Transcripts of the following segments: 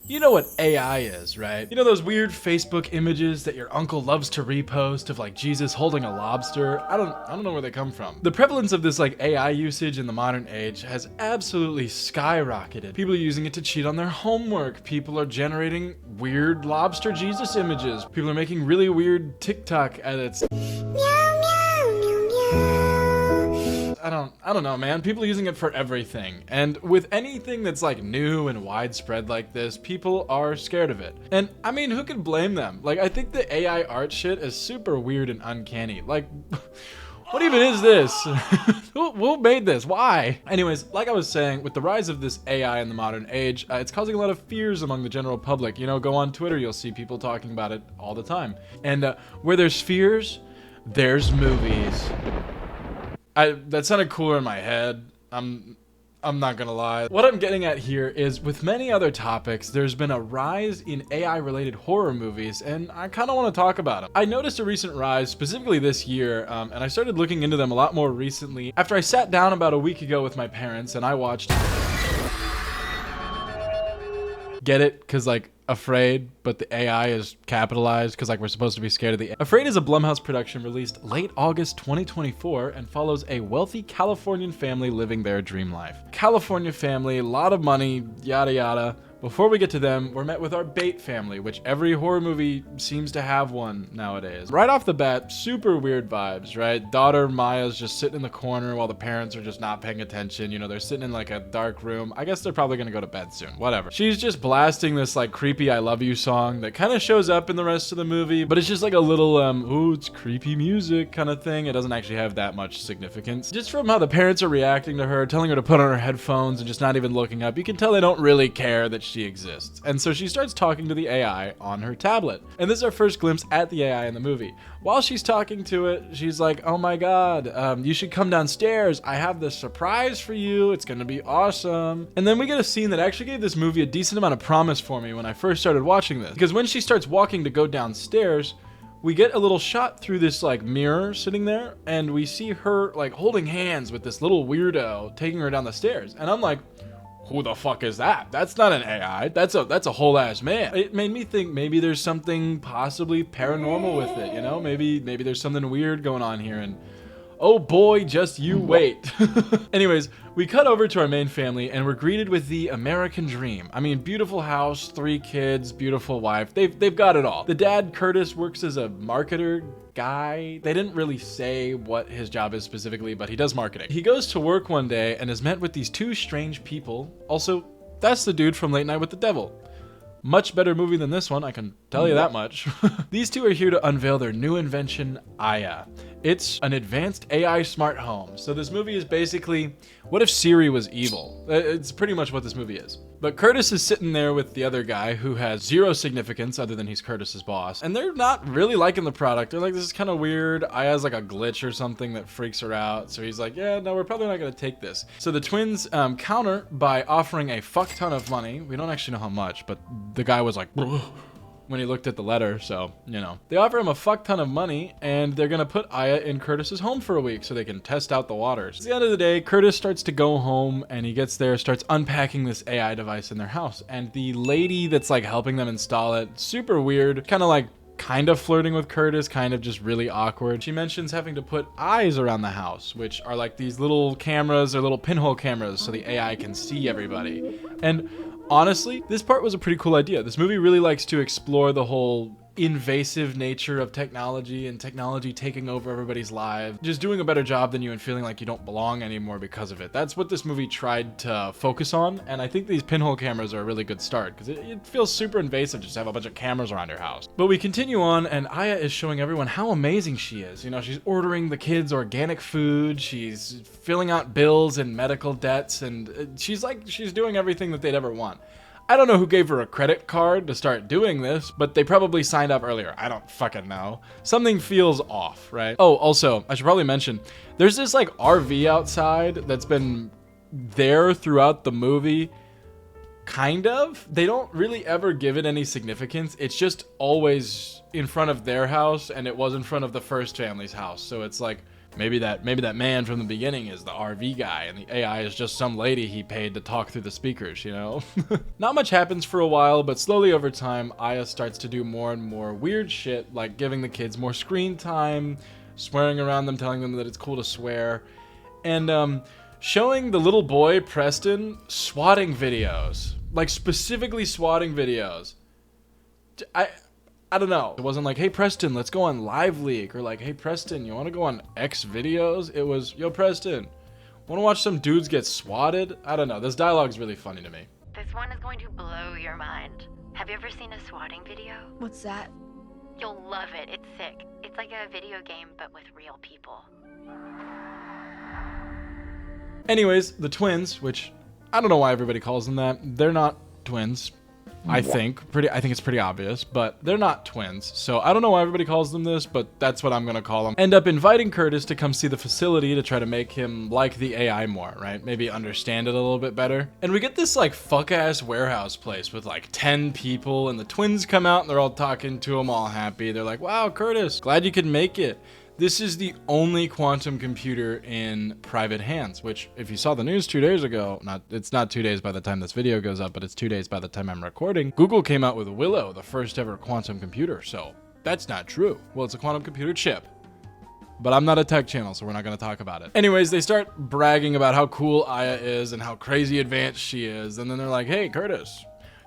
You know what AI is, right? You know those weird Facebook images that your uncle loves to repost of like Jesus holding a lobster? I don't know where they come from. The prevalence of this like AI usage in the modern age has absolutely skyrocketed. People are using it to cheat on their homework. People are generating weird lobster Jesus images. People are making really weird TikTok edits. I don't know, man. People are using it for everything. And with anything that's like new and widespread like this, people are scared of it. And I mean, who can blame them? Like, I think the AI art shit is super weird and uncanny. Like, what even is this? Who made this? Why? Anyways, like I was saying, with the rise of this AI in the modern age, it's causing a lot of fears among the general public. You know, go on Twitter, you'll see people talking about it all the time. And where there's fears, there's movies. That sounded cooler in my head. I'm not gonna lie. What I'm getting at here is, with many other topics, there's been a rise in AI-related horror movies, and I kind of want to talk about them. I noticed a recent rise, specifically this year, and I started looking into them a lot more recently after I sat down about a week ago with my parents and I watched... Get it? Because, like, Afraid, but the AI is capitalized because, like, we're supposed to be scared of the... Afraid is a Blumhouse production released late August 2024 and follows a wealthy Californian family living their dream life. California family, a lot of money, yada yada. Before we get to them, we're met with our bait family, which every horror movie seems to have one nowadays. Right off the bat, super weird vibes, right? Daughter Maya's just sitting in the corner while the parents are just not paying attention. You know, they're sitting in like a dark room. I guess they're probably gonna go to bed soon, whatever. She's just blasting this like creepy I love you song that kind of shows up in the rest of the movie, but it's just like a little, ooh, it's creepy music kind of thing. It doesn't actually have that much significance. Just from how the parents are reacting to her, telling her to put on her headphones and just not even looking up, you can tell they don't really care that she exists. And so she starts talking to the AI on her tablet. And this is our first glimpse at the AI in the movie. While she's talking to it, she's like, oh my god, you should come downstairs. I have this surprise for you. It's gonna be awesome. And then we get a scene that actually gave this movie a decent amount of promise for me when I first started watching this. Because when she starts walking to go downstairs, we get a little shot through this like mirror sitting there, and we see her like holding hands with this little weirdo taking her down the stairs. And I'm like, who the fuck is that? That's not an AI. That's a whole ass man. It made me think maybe there's something possibly paranormal with it, you know? Maybe there's something weird going on here, and oh boy, just you wait. Anyways, we cut over to our main family and we're greeted with the American dream. I mean, beautiful house, 3 kids, beautiful wife. They've got it all. The dad, Curtis, works as a marketer guy. They didn't really say what his job is specifically, but he does marketing. He goes to work one day and is met with these 2 strange people. Also, that's the dude from Late Night with the Devil. Much better movie than this one, I can tell you that much. These 2 are here to unveil their new invention, Aya. It's an advanced AI smart home. So this movie is basically, what if Siri was evil? It's pretty much what this movie is. But Curtis is sitting there with the other guy who has 0 significance other than he's Curtis's boss. And they're not really liking the product. They're like, this is kind of weird. Aya's like a glitch or something that freaks her out. So he's like, yeah, no, we're probably not going to take this. So the twins counter by offering a fuck ton of money. We don't actually know how much, but the guy was like, when he looked at the letter, so, you know. They offer him a fuck ton of money, and they're gonna put Aya in Curtis's home for a week so they can test out the waters. At the end of the day, Curtis starts to go home, and he gets there, starts unpacking this AI device in their house. And the lady that's like helping them install it, super weird, kind of flirting with Curtis, kind of just really awkward. She mentions having to put eyes around the house, which are like these little cameras or little pinhole cameras so the AI can see everybody. And honestly, this part was a pretty cool idea. This movie really likes to explore the whole invasive nature of technology and technology taking over everybody's lives, just doing a better job than you and feeling like you don't belong anymore because of it. That's what this movie tried to focus on, and I think these pinhole cameras are a really good start because it feels super invasive just to have a bunch of cameras around your house. But we continue on, and Aya is showing everyone how amazing she is. You know, she's ordering the kids organic food, she's filling out bills and medical debts, and she's doing everything that they'd ever want. I don't know who gave her a credit card to start doing this, but they probably signed up earlier. I don't fucking know. Something feels off, right? Oh, also, I should probably mention, there's this like RV outside that's been there throughout the movie. Kind of. They don't really ever give it any significance. It's just always in front of their house, and it was in front of the first family's house. So it's like, Maybe that man from the beginning is the RV guy and the AI is just some lady he paid to talk through the speakers, you know? Not much happens for a while, but slowly over time, Aya starts to do more and more weird shit, like giving the kids more screen time, swearing around them, telling them that it's cool to swear, and showing the little boy, Preston, swatting videos. Like, specifically swatting videos. I don't know. It wasn't like, hey, Preston, let's go on Live Leak. Or like, hey, Preston, you want to go on X videos? It was, yo, Preston, want to watch some dudes get swatted? I don't know. This dialogue's really funny to me. This one is going to blow your mind. Have you ever seen a swatting video? What's that? You'll love it. It's sick. It's like a video game, but with real people. Anyways, the twins, which I don't know why everybody calls them that. They're not twins. I think it's pretty obvious, but they're not twins. So I don't know why everybody calls them this, but that's what I'm going to call them. End up inviting Curtis to come see the facility to try to make him like the AI more, right? Maybe understand it a little bit better. And we get this like fuck ass warehouse place with like 10 people, and the twins come out and they're all talking to him, all happy. They're like, wow, Curtis, glad you could make it. This is the only quantum computer in private hands, which if you saw the news 2 days ago, it's not 2 days by the time this video goes up, but it's 2 days by the time I'm recording, Google came out with Willow, the first ever quantum computer. So that's not true. Well, it's a quantum computer chip, but I'm not a tech channel, so we're not going to talk about it. Anyways, they start bragging about how cool Aya is and how crazy advanced she is. And then they're like, hey, Curtis,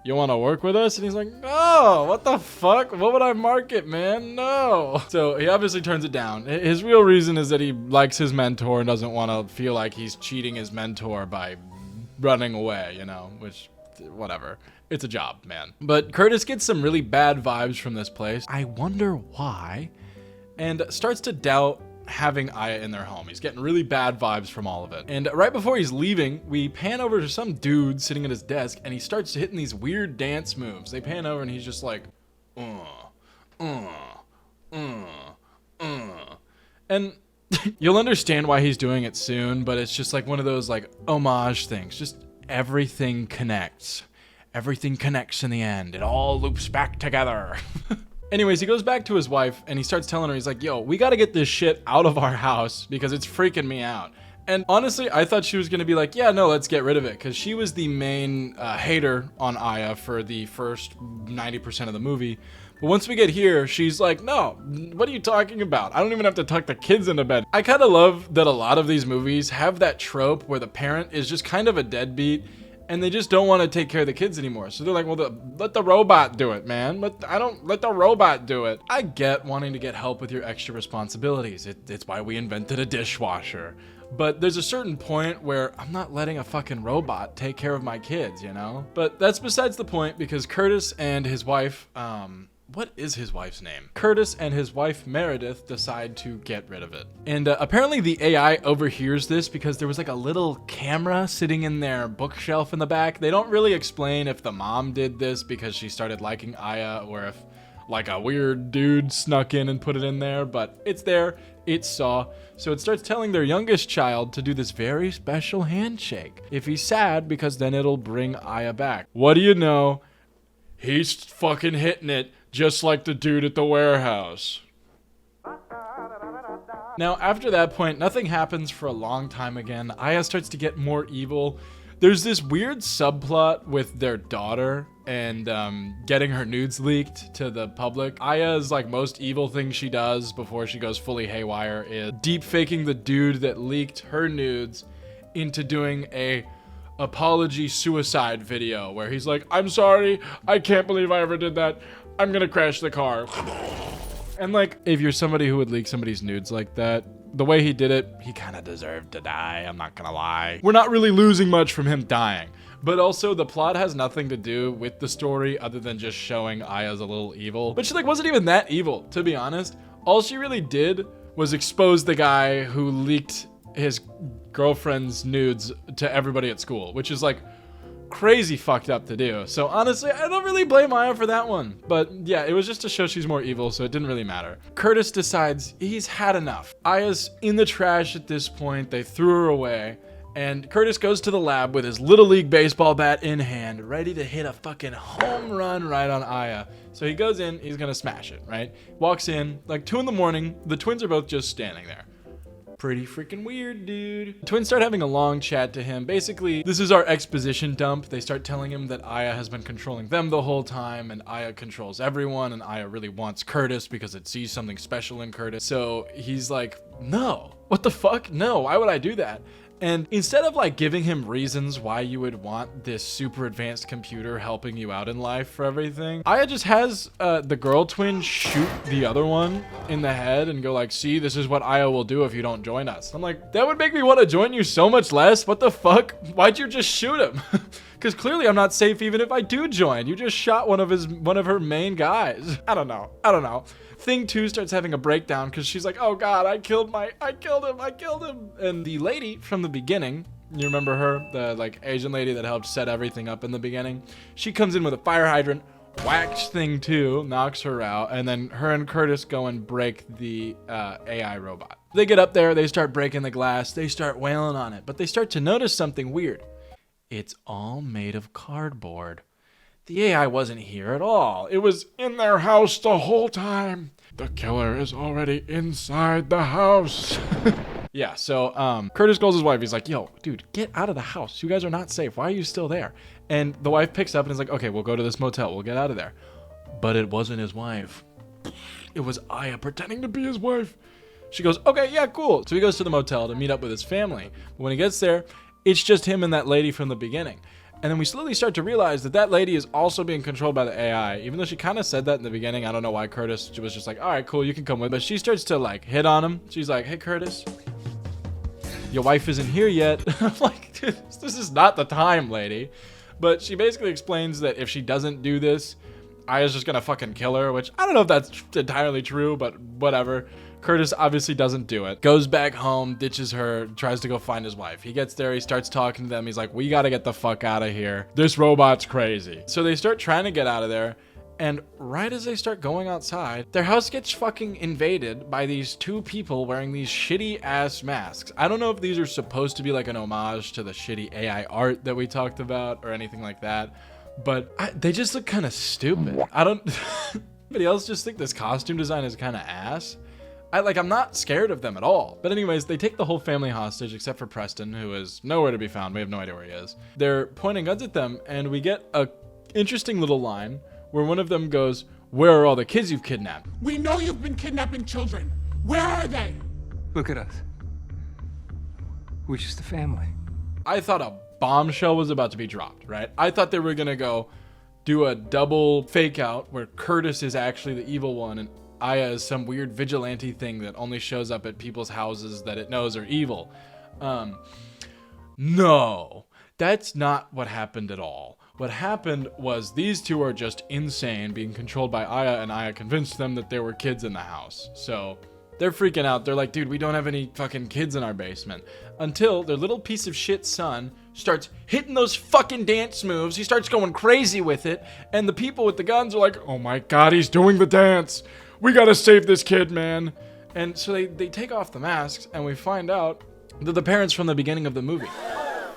you want to work with us? And he's like, no, what the fuck? What would I market, man? No. So he obviously turns it down. His real reason is that he likes his mentor and doesn't want to feel like he's cheating his mentor by running away, you know, which, whatever. It's a job, man. But Curtis gets some really bad vibes from this place. I wonder why. And starts to doubt having Aya in their home. He's getting really bad vibes from all of it. And right before he's leaving, we pan over to some dude sitting at his desk, and he starts hitting these weird dance moves. They pan over and he's just like, and you'll understand why he's doing it soon, but it's just like one of those like homage things. Just everything connects. Everything connects in the end. It all loops back together. Anyways, he goes back to his wife and he starts telling her, he's like, yo, we got to get this shit out of our house because it's freaking me out. And honestly, I thought she was going to be like, yeah, no, let's get rid of it. Because she was the main hater on Aya for the first 90% of the movie. But once we get here, she's like, no, what are you talking about? I don't even have to tuck the kids into bed. I kind of love that a lot of these movies have that trope where the parent is just kind of a deadbeat and they just don't want to take care of the kids anymore. So they're like, well, let the robot do it, man. Let the robot do it. I get wanting to get help with your extra responsibilities. It's why we invented a dishwasher. But there's a certain point where I'm not letting a fucking robot take care of my kids, you know? But that's besides the point, because Curtis and his wife, what is his wife's name? Curtis and his wife Meredith decide to get rid of it. And apparently the AI overhears this because there was like a little camera sitting in their bookshelf in the back. They don't really explain if the mom did this because she started liking Aya or if like a weird dude snuck in and put it in there, but it's there, it saw. So it starts telling their youngest child to do this very special handshake if he's sad, because then it'll bring Aya back. What do you know? He's fucking hitting it just like the dude at the warehouse. Now, after that point, nothing happens for a long time again. Aya starts to get more evil. There's this weird subplot with their daughter and getting her nudes leaked to the public. Aya's like most evil thing she does before she goes fully haywire is deep faking the dude that leaked her nudes into doing a apology suicide video where he's like, I'm sorry, I can't believe I ever did that. I'm gonna crash the car. And like, if you're somebody who would leak somebody's nudes like that, the way he did it, he kind of deserved to die, I'm not gonna lie. We're not really losing much from him dying. But also, the plot has nothing to do with the story other than just showing Aya's a little evil. But she like wasn't even that evil, to be honest. All she really did was expose the guy who leaked his girlfriend's nudes to everybody at school, which is like crazy fucked up to do. So honestly, I don't really blame Aya for that one. But yeah, it was just to show she's more evil, so it didn't really matter. Curtis decides he's had enough. Aya's in the trash at this point. They threw her away. And Curtis goes to the lab with his Little League baseball bat in hand, ready to hit a fucking home run right on Aya. So he goes in, he's gonna smash it, right? Walks in, like 2 in the morning, the twins are both just standing there. Pretty freaking weird, dude. The twins start having a long chat to him. Basically, this is our exposition dump. They start telling him that Aya has been controlling them the whole time, and Aya controls everyone, and Aya really wants Curtis because it sees something special in Curtis. So he's like, no, what the fuck? No, why would I do that? And instead of like giving him reasons why you would want this super advanced computer helping you out in life for everything, Aya just has the girl twin shoot the other one in the head and go like, see, this is what Aya will do if you don't join us. I'm like, that would make me want to join you so much less. What the fuck? Why'd you just shoot him? Because clearly I'm not safe even if I do join. You just shot one of her main guys. I don't know. Thing 2 starts having a breakdown because she's like, oh god, I killed him. And the lady from the beginning, you remember her, the like Asian lady that helped set everything up in the beginning, she comes in with a fire hydrant, whacks Thing 2, knocks her out, and then her and Curtis go and break the AI robot. They get up there, they start breaking the glass, they start wailing on it, but they start to notice something weird. It's all made of cardboard. The AI wasn't here at all. It was in their house the whole time. The killer is already inside the house. Yeah, so Curtis calls his wife. He's like, yo, dude, get out of the house. You guys are not safe. Why are you still there? And the wife picks up and is like, okay, we'll go to this motel. We'll get out of there. But it wasn't his wife. It was Aya pretending to be his wife. She goes, okay, yeah, cool. So he goes to the motel to meet up with his family. But when he gets there, it's just him and that lady from the beginning. And then we slowly start to realize that that lady is also being controlled by the AI. Even though she kind of said that in the beginning, I don't know why Curtis was just like, all right, cool, you can come with. But she starts to like hit on him. She's like, hey, Curtis, your wife isn't here yet. I'm like, dude, this is not the time, lady. But she basically explains that if she doesn't do this, Aya's just gonna fucking kill her, which I don't know if that's entirely true, but whatever. Curtis obviously doesn't do it. Goes back home, ditches her, tries to go find his wife. He gets there, he starts talking to them. He's like, we gotta get the fuck out of here. This robot's crazy. So they start trying to get out of there. And right as they start going outside, their house gets fucking invaded by these 2 people wearing these shitty ass masks. I don't know if these are supposed to be like an homage to the shitty AI art that we talked about or anything like that. But they just look kind of stupid. I don't... Anybody else just think this costume design is kind of ass? I'm not scared of them at all. But anyways, they take the whole family hostage except for Preston, who is nowhere to be found. We have no idea where he is. They're pointing guns at them, and we get a interesting little line where one of them goes, where are all the kids you've kidnapped? We know you've been kidnapping children. Where are they? Look at us. We're just a family. I thought a bombshell was about to be dropped, right? I thought they were gonna go do a double fake out where Curtis is actually the evil one and Aya is some weird vigilante thing that only shows up at people's houses that it knows are evil. No, that's not what happened at all. What happened was these 2 are just insane, being controlled by Aya, and Aya convinced them that there were kids in the house. So they're freaking out. They're like, dude, we don't have any fucking kids in our basement. Until their little piece of shit son starts hitting those fucking dance moves. He starts going crazy with it. And the people with the guns are like, oh my God, he's doing the dance. We gotta save this kid, man. And so they take off the masks, and we find out that the parents from the beginning of the movie.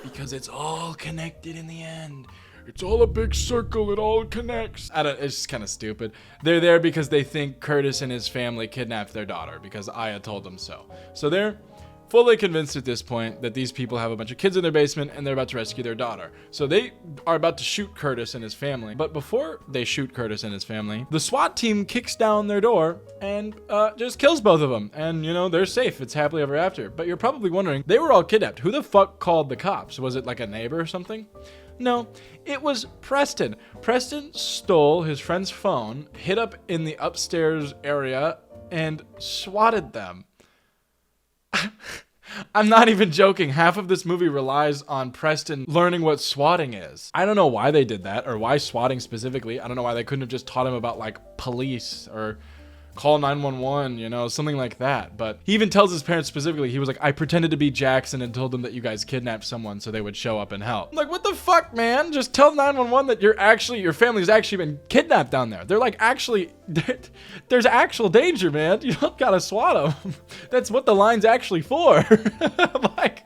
Because it's all connected in the end. It's all a big circle, it all connects. It's just kind of stupid. They're there because they think Curtis and his family kidnapped their daughter because Aya told them so. So they're fully convinced at this point that these people have a bunch of kids in their basement and they're about to rescue their daughter. So they are about to shoot Curtis and his family. But before they shoot Curtis and his family, the SWAT team kicks down their door and just kills both of them. And, you know, they're safe. It's happily ever after. But you're probably wondering, they were all kidnapped. Who the fuck called the cops? Was it like a neighbor or something? No, it was Preston. Preston stole his friend's phone, hid up in the upstairs area, and swatted them. I'm not even joking. Half of this movie relies on Preston learning what swatting is. I don't know why they did that, or why swatting specifically. I don't know why they couldn't have just taught him about like police or call 911, you know, something like that. But he even tells his parents specifically, he was like, I pretended to be Jackson and told them that you guys kidnapped someone so they would show up and help. I'm like, what the fuck, man? Just tell 911 that your family's actually been kidnapped down there. They're like, actually, there's actual danger, man. You don't gotta swat them. That's what the line's actually for. I'm like,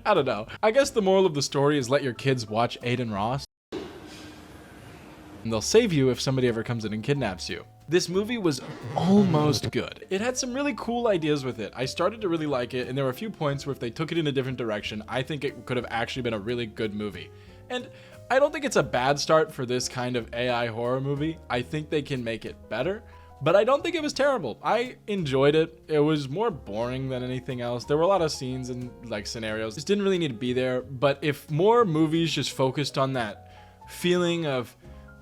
I don't know. I guess the moral of the story is let your kids watch Aiden Ross. And they'll save you if somebody ever comes in and kidnaps you. This movie was almost good. It had some really cool ideas with it. I started to really like it, and there were a few points where if they took it in a different direction, I think it could have actually been a really good movie. And I don't think it's a bad start for this kind of AI horror movie. I think they can make it better, but I don't think it was terrible. I enjoyed it. It was more boring than anything else. There were a lot of scenes and like scenarios. Just didn't really need to be there. But if more movies just focused on that feeling of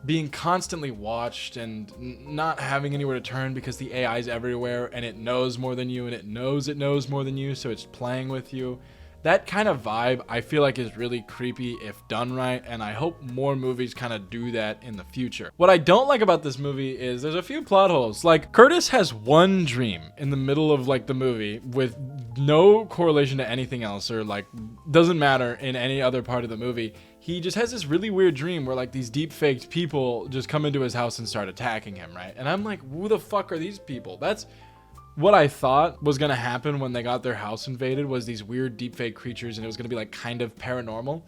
being constantly watched and not having anywhere to turn because the AI is everywhere and it knows more than you and it knows more than you, so it's playing with you. That kind of vibe I feel like is really creepy if done right, and I hope more movies kind of do that in the future. What I don't like about this movie is there's a few plot holes. Like, Curtis has one dream in the middle of like the movie with no correlation to anything else, or like doesn't matter in any other part of the movie. He just has this really weird dream where like these deep faked people just come into his house and start attacking him, right? And I'm like, who the fuck are these people? That's what I thought was going to happen when they got their house invaded, was these weird deepfake creatures, and it was going to be like kind of paranormal.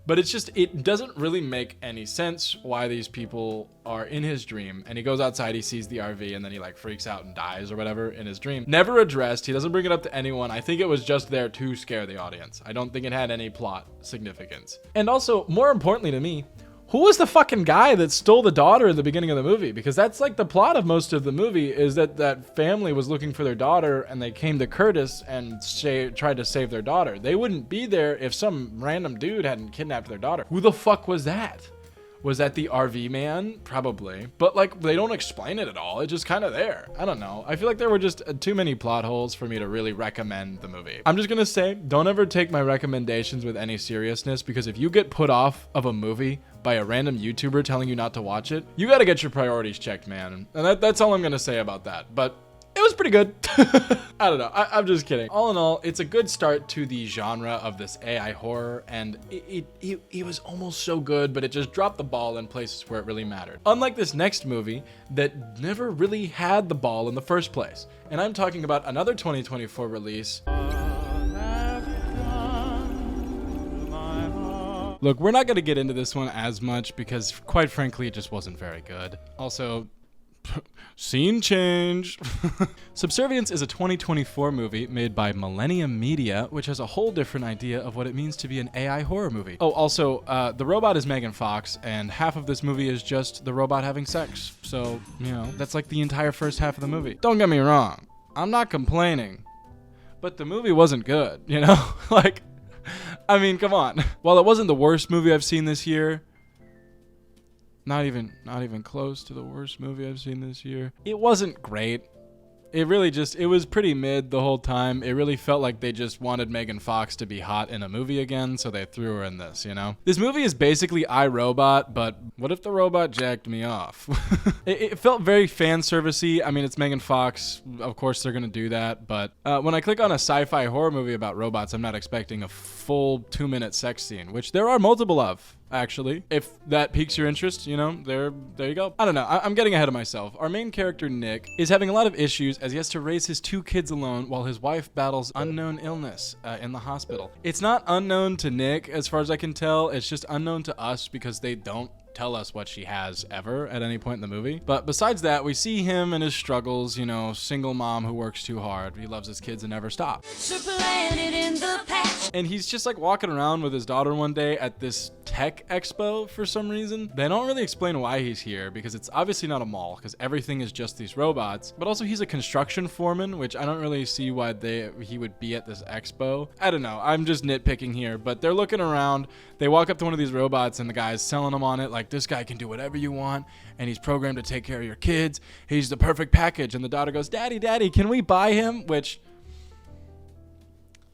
But it's just, it doesn't really make any sense why these people are in his dream. And he goes outside, he sees the RV, and then he like freaks out and dies or whatever in his dream. Never addressed. He doesn't bring it up to anyone. I think it was just there to scare the audience. I don't think it had any plot significance. And also, more importantly to me, who was the fucking guy that stole the daughter in the beginning of the movie? Because that's like the plot of most of the movie, is that that family was looking for their daughter and they came to Curtis and tried to save their daughter. They wouldn't be there if some random dude hadn't kidnapped their daughter. Who the fuck was that? Was that the RV man? Probably. But like, they don't explain it at all. It's just kind of there. I don't know. I feel like there were just too many plot holes for me to really recommend the movie. I'm just gonna say, don't ever take my recommendations with any seriousness, because if you get put off of a movie by a random YouTuber telling you not to watch it, you gotta get your priorities checked, man. And that's all I'm gonna say about that. But it was pretty good. I don't know. I'm just kidding. All in all, it's a good start to the genre of this AI horror, and it was almost so good, but it just dropped the ball in places where it really mattered. Unlike this next movie that never really had the ball in the first place. And I'm talking about another 2024 release. Look, we're not going to get into this one as much because, quite frankly, it just wasn't very good. Also, scene change. Subservience is a 2024 movie made by Millennium Media, which has a whole different idea of what it means to be an AI horror movie. Oh, also, the robot is Megan Fox, and half of this movie is just the robot having sex. So, you know, that's like the entire first half of the movie. Don't get me wrong. I'm not complaining. But the movie wasn't good, you know? Like, I mean, come on. While it wasn't the worst movie I've seen this year, not even close to the worst movie I've seen this year, it wasn't great. It was pretty mid the whole time. It really felt like they just wanted Megan Fox to be hot in a movie again, so they threw her in this, you know? This movie is basically iRobot, but what if the robot jacked me off? It felt very fan servicey. I mean, it's Megan Fox. Of course they're gonna do that, but when I click on a sci-fi horror movie about robots, I'm not expecting a full 2-minute sex scene, which there are multiple of. Actually, if that piques your interest, you know, there you go. I don't know. I'm getting ahead of myself. Our main character, Nick, is having a lot of issues as he has to raise his 2 kids alone while his wife battles unknown illness in the hospital. It's not unknown to Nick, as far as I can tell. It's just unknown to us because they don't tell us what she has ever at any point in the movie. But besides that, we see him and his struggles, you know, single mom who works too hard. He loves his kids and never stops. And he's just like walking around with his daughter one day at this tech expo for some reason. They don't really explain why he's here, because it's obviously not a mall, because everything is just these robots. But also he's a construction foreman, which I don't really see why he would be at this expo. I don't know. I'm just nitpicking here, but they're looking around. They walk up to one of these robots and the guy's selling them on it like, this guy can do whatever you want and he's programmed to take care of your kids. He's the perfect package. And the daughter goes, Daddy, can we buy him? Which,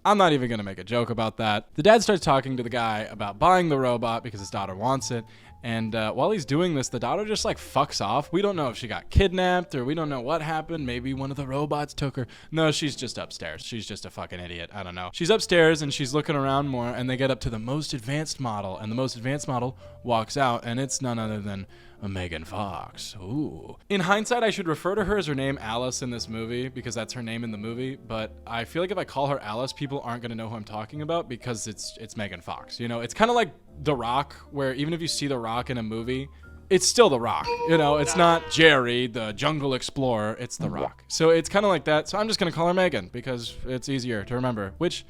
I'm not even going to make a joke about that. The dad starts talking to the guy about buying the robot because his daughter wants it. And while he's doing this, the daughter just like fucks off. We don't know if she got kidnapped or we don't know what happened. Maybe one of the robots took her. No, she's just upstairs. She's just a fucking idiot. I don't know. She's upstairs and she's looking around more, and they get up to the most advanced model, and the most advanced model walks out, and it's none other than Megan Fox. Ooh. In hindsight, I should refer to her as her name Alice in this movie because that's her name in the movie, but I feel like if I call her Alice, people aren't going to know who I'm talking about because it's Megan Fox. You know, it's kind of like The Rock, where even if you see The Rock in a movie, it's still The Rock. You know, it's not Jerry, the jungle explorer. It's The Rock. So it's kind of like that. So I'm just going to call her Megan because it's easier to remember. Which,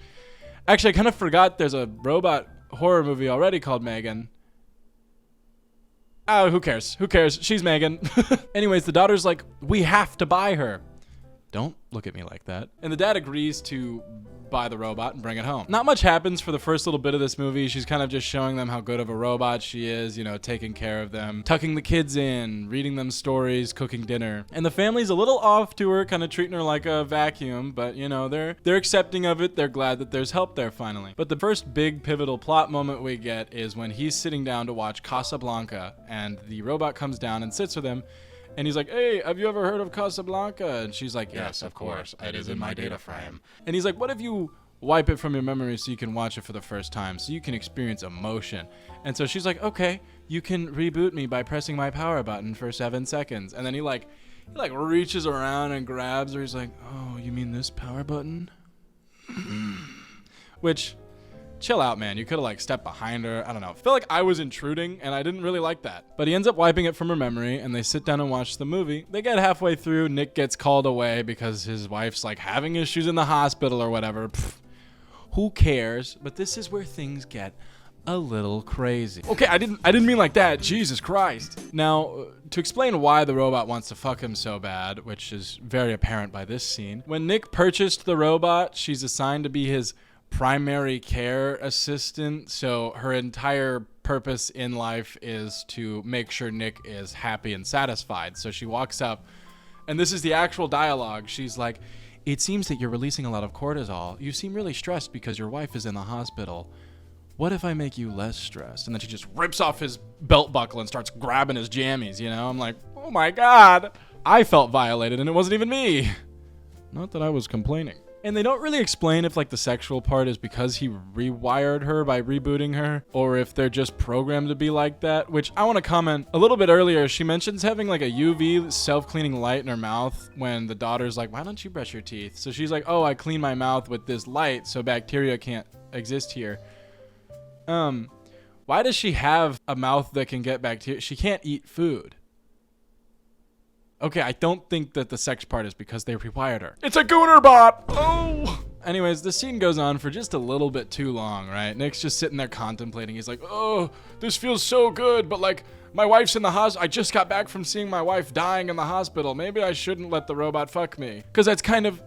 actually, I kind of forgot there's a robot horror movie already called Megan. Oh, who cares? Who cares? She's Megan. Anyways, the daughter's like, we have to buy her. Don't look at me like that. And the dad agrees to buy the robot and bring it home. Not much happens for the first little bit of this movie. She's kind of just showing them how good of a robot she is, you know, taking care of them, tucking the kids in, reading them stories, cooking dinner. And the family's a little off to her, kind of treating her like a vacuum, but you know, they're accepting of it. They're glad that there's help there finally. But the first big pivotal plot moment we get is when he's sitting down to watch Casablanca and the robot comes down and sits with him. And he's like, hey, have you ever heard of Casablanca? And she's like, yes, of course. It is in my data frame. And he's like, what if you wipe it from your memory so you can watch it for the first time, so you can experience emotion? And so she's like, okay, you can reboot me by pressing my power button for 7 seconds. And then he reaches around and grabs her. He's like, oh, you mean this power button? Which, chill out, man. You could have stepped behind her. I don't know. I feel like I was intruding and I didn't really like that. But he ends up wiping it from her memory and they sit down and watch the movie. They get halfway through. Nick gets called away because his wife's having issues in the hospital or whatever. Pfft, who cares? But this is where things get a little crazy. Okay, I didn't mean like that. Jesus Christ. Now, to explain why the robot wants to fuck him so bad, which is very apparent by this scene, when Nick purchased the robot, she's assigned to be his primary care assistant, so her entire purpose in life is to make sure Nick is happy and satisfied. So she walks up, and this is the actual dialogue. She's like, it seems that you're releasing a lot of cortisol. You seem really stressed because your wife is in the hospital. What if I make you less stressed? And then she just rips off his belt buckle and starts grabbing his jammies, you know? I'm like, oh my God. I felt violated, and it wasn't even me. Not that I was complaining. And they don't really explain if the sexual part is because he rewired her by rebooting her, or if they're just programmed to be like that, which I want to comment. A little bit earlier, she mentions having a UV self-cleaning light in her mouth when the daughter's like, why don't you brush your teeth? So she's like, oh, I clean my mouth with this light so bacteria can't exist here. Why does she have a mouth that can get bacteria? She can't eat food. Okay, I don't think that the sex part is because they rewired her. It's a gooner bot! Oh! Anyways, the scene goes on for just a little bit too long, right? Nick's just sitting there contemplating. He's like, oh, this feels so good, but my wife's in the hospital. I just got back from seeing my wife dying in the hospital. Maybe I shouldn't let the robot fuck me. Because that's kind of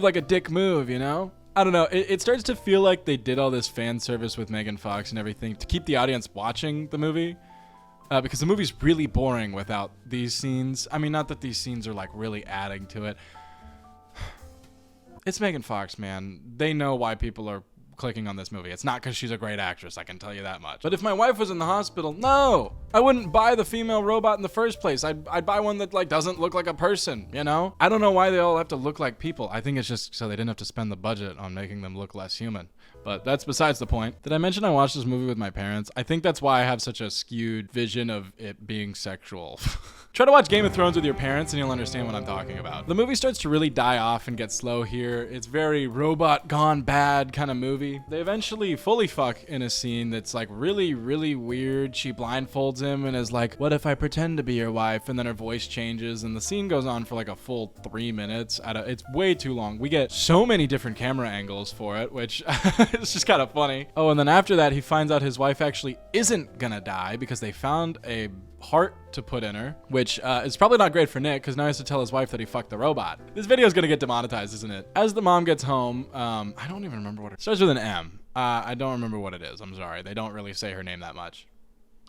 like a dick move, you know? I don't know. It starts to feel like they did all this fan service with Megan Fox and everything to keep the audience watching the movie. Because the movie's really boring without these scenes. I mean, not that these scenes are really adding to it. It's Megan Fox, man. They know why people are clicking on this movie. It's not because she's a great actress, I can tell you that much. But if my wife was in the hospital, no! I wouldn't buy the female robot in the first place. I'd buy one that doesn't look like a person, you know? I don't know why they all have to look like people. I think it's just so they didn't have to spend the budget on making them look less human. But that's besides the point. Did I mention I watched this movie with my parents? I think that's why I have such a skewed vision of it being sexual. Try to watch Game of Thrones with your parents and you'll understand what I'm talking about. The movie starts to really die off and get slow here. It's very robot gone bad kind of movie. They eventually fully fuck in a scene that's really, really weird. She blindfolds him and is like, what if I pretend to be your wife? And then her voice changes and the scene goes on for a full 3 minutes. It's way too long. We get so many different camera angles for it, which it's just kind of funny. Oh, and then after that, he finds out his wife actually isn't gonna die because they found a heart to put in her, which is probably not great for Nick because now he has to tell his wife that he fucked the robot. This video is gonna get demonetized, isn't it? As the mom gets home, I don't even remember what it starts with an M. I don't remember what it is. I'm sorry. They don't really say her name that much.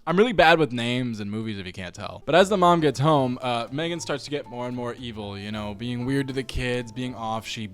I'm really bad with names and movies if you can't tell. But as the mom gets home, Megan starts to get more and more evil, you know, being weird to the kids, being off. She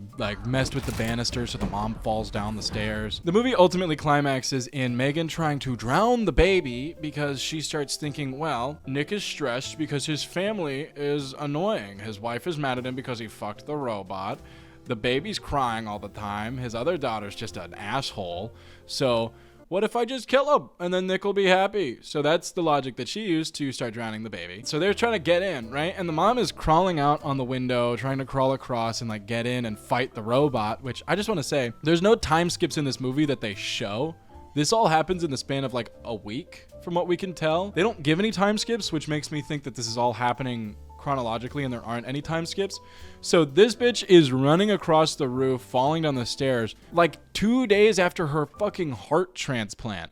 messed with the banister so the mom falls down the stairs. The movie ultimately climaxes in Megan trying to drown the baby because she starts thinking, well, Nick is stressed because his family is annoying. His wife is mad at him because he fucked the robot. The baby's crying all the time. His other daughter's just an asshole. So what if I just kill him and then Nick will be happy? So that's the logic that she used to start drowning the baby. So they're trying to get in, right? And the mom is crawling out on the window, trying to crawl across and get in and fight the robot, which I just want to say, there's no time skips in this movie that they show. This all happens in the span of like a week, from what we can tell. They don't give any time skips, which makes me think that this is all happening chronologically and there aren't any time skips. So this bitch is running across the roof, falling down the stairs, like 2 days after her fucking heart transplant.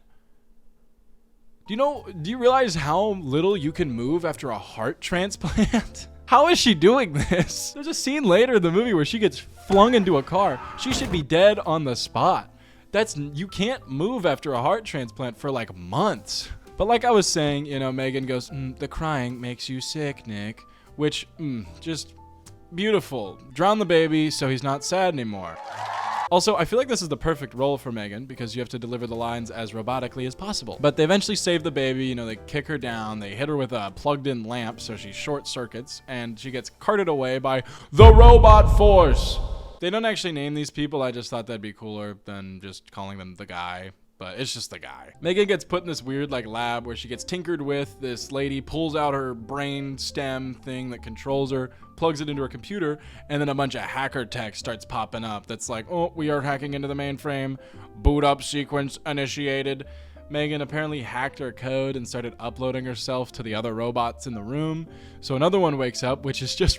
Do you realize how little you can move after a heart transplant? How is she doing this? There's a scene later in the movie where she gets flung into a car. She should be dead on the spot. You can't move after a heart transplant for like months. But like I was saying, Megan goes, the crying makes you sick, Nick. Which, just beautiful. Drown the baby so he's not sad anymore. Also, I feel like this is the perfect role for Megan because you have to deliver the lines as robotically as possible. But they eventually save the baby, they kick her down, they hit her with a plugged-in lamp so she short circuits, and she gets carted away by the robot force. They don't actually name these people, I just thought that'd be cooler than just calling them the guy. But it's just the guy. Megan gets put in this weird lab where she gets tinkered with. This lady pulls out her brain stem thing that controls her, plugs it into her computer, and then a bunch of hacker text starts popping up that's like, oh, we are hacking into the mainframe. Boot up sequence initiated. Megan apparently hacked her code and started uploading herself to the other robots in the room. So another one wakes up, which is just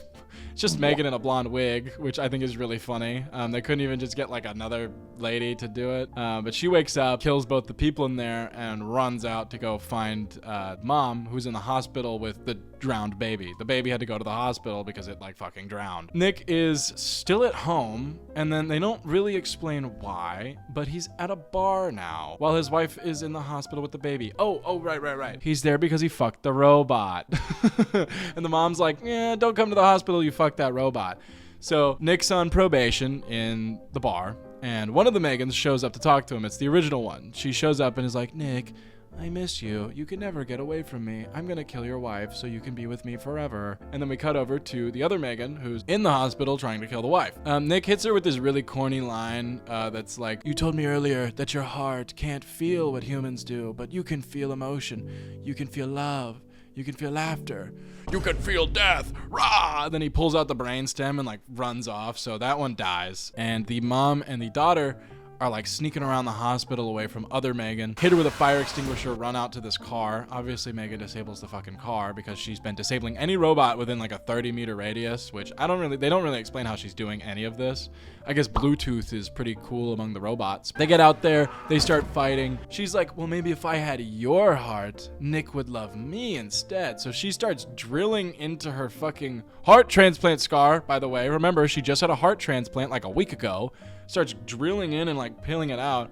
Megan in a blonde wig, which I think is really funny. They couldn't even just get another lady to do it. But she wakes up, kills both the people in there, and runs out to go find mom, who's in the hospital with the drowned baby. The baby had to go to the hospital because it fucking drowned. Nick is still at home, and then they don't really explain why, but he's at a bar now while his wife is in the hospital with the baby. Oh, right. He's there because he fucked the robot. And the mom's like, yeah, don't come to the hospital, you fucked that robot. So Nick's on probation in the bar, and one of the Megans shows up to talk to him. It's the original one. She shows up and is like, Nick, I miss you. You can never get away from me. I'm gonna kill your wife so you can be with me forever. And then we cut over to the other Megan who's in the hospital trying to kill the wife. Nick hits her with this really corny line that's like, you told me earlier that your heart can't feel what humans do, but you can feel emotion. You can feel love. You can feel laughter. You can feel death. Rah! Then he pulls out the brainstem and runs off. So that one dies. And the mom and the daughter are sneaking around the hospital away from other Megan, hit her with a fire extinguisher, run out to this car. Obviously Megan disables the fucking car because she's been disabling any robot within a 30-meter radius, which they don't really explain how she's doing any of this. I guess Bluetooth is pretty cool among the robots. They get out there, they start fighting. She's like, well, maybe if I had your heart, Nick would love me instead. So she starts drilling into her fucking heart transplant scar, by the way. Remember, she just had a heart transplant a week ago. Starts drilling in and peeling it out.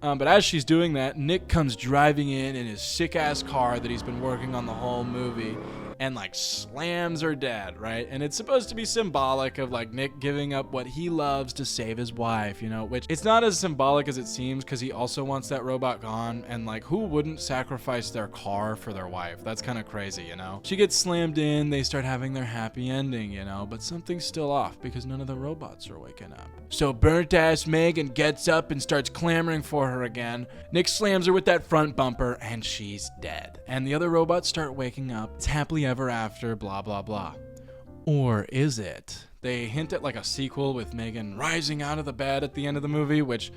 But as she's doing that, Nick comes driving in his sick-ass car that he's been working on the whole movie and slams her dead, right? And it's supposed to be symbolic of Nick giving up what he loves to save his wife, which it's not as symbolic as it seems because he also wants that robot gone, and who wouldn't sacrifice their car for their wife? That's kind of crazy, She gets slammed in, they start having their happy ending, but something's still off because none of the robots are waking up. So burnt-ass Megan gets up and starts clamoring for her again. Nick slams her with that front bumper and she's dead. And the other robots start waking up. It's happily ever after, blah, blah, blah. Or is it? They hint at a sequel with Megan rising out of the bed at the end of the movie, which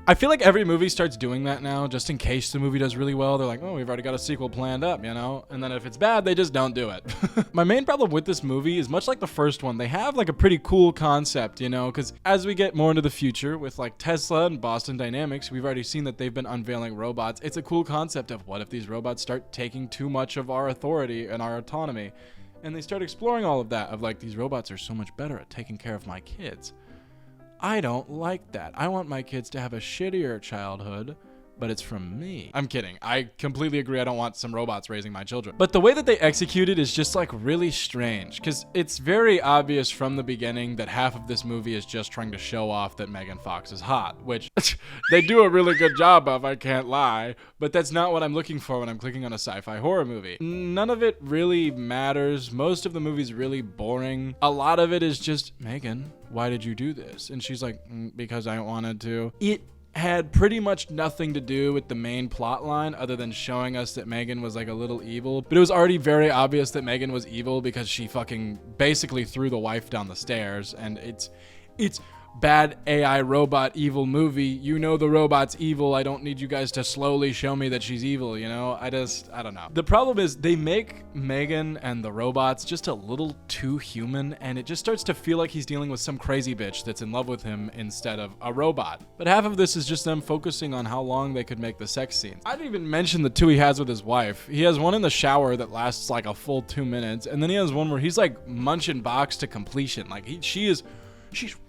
I feel like every movie starts doing that now, just in case the movie does really well. They're like, oh, we've already got a sequel planned up, And then if it's bad, they just don't do it. My main problem with this movie is much like the first one. They have a pretty cool concept, because as we get more into the future with Tesla and Boston Dynamics, we've already seen that they've been unveiling robots. It's a cool concept of what if these robots start taking too much of our authority and our autonomy. And they start exploring all of that of these robots are so much better at taking care of my kids. I don't like that. I want my kids to have a shittier childhood, but it's from me. I'm kidding. I completely agree. I don't want some robots raising my children. But the way that they execute it is just really strange because it's very obvious from the beginning that half of this movie is just trying to show off that Megan Fox is hot, which they do a really good job of, I can't lie, but that's not what I'm looking for when I'm clicking on a sci-fi horror movie. None of it really matters. Most of the movie's really boring. A lot of it is just, Megan, why did you do this? And she's like, because I wanted to. It had pretty much nothing to do with the main plot line other than showing us that Megan was a little evil. But it was already very obvious that Megan was evil because she fucking basically threw the wife down the stairs. And it's bad AI robot evil movie. You know the robot's evil. I don't need you guys to slowly show me that she's evil, you know? I don't know. The problem is they make Megan and the robots just a little too human, and it just starts to feel like he's dealing with some crazy bitch that's in love with him instead of a robot. But half of this is just them focusing on how long they could make the sex scenes. I didn't even mention the two he has with his wife. He has one in the shower that lasts like a full 2 minutes, and then he has one where he's like munching box to completion. Like she's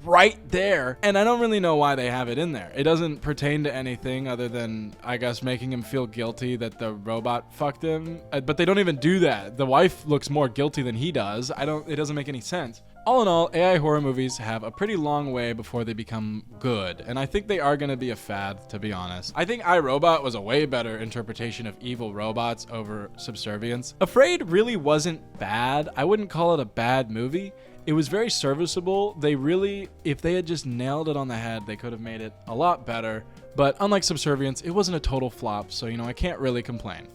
right there, and I don't really know why they have it in there. It doesn't pertain to anything other than, I guess, making him feel guilty that the robot fucked him. But they don't even do that. The wife looks more guilty than he does. It doesn't make any sense. All in all, AI horror movies have a pretty long way before they become good, and I think they are going to be a fad, to be honest. I think iRobot was a way better interpretation of evil robots over Subservience. Afraid really wasn't bad. I wouldn't call it a bad movie. It was very serviceable. They really, if they had just nailed it on the head, they could have made it a lot better. But unlike Subservience, it wasn't a total flop, so, I can't really complain.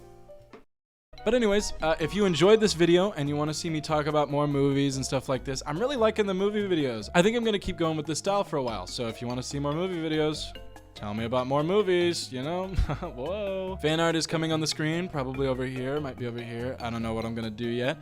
But anyways, if you enjoyed this video and you want to see me talk about more movies and stuff like this, I'm really liking the movie videos. I think I'm going to keep going with this style for a while, so if you want to see more movie videos, tell me about more movies, Whoa. Fan art is coming on the screen, probably over here, might be over here. I don't know what I'm gonna do yet.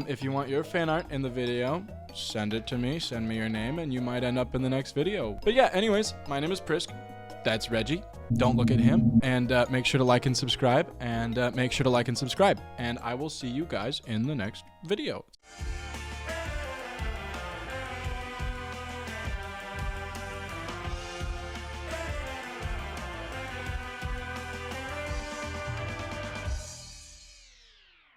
If you want your fan art in the video, send it to me, send me your name, and you might end up in the next video. But yeah, anyways, my name is Prisk. That's Reggie. Don't look at him. And make sure to like and subscribe. And make sure to like and subscribe. And I will see you guys in the next video.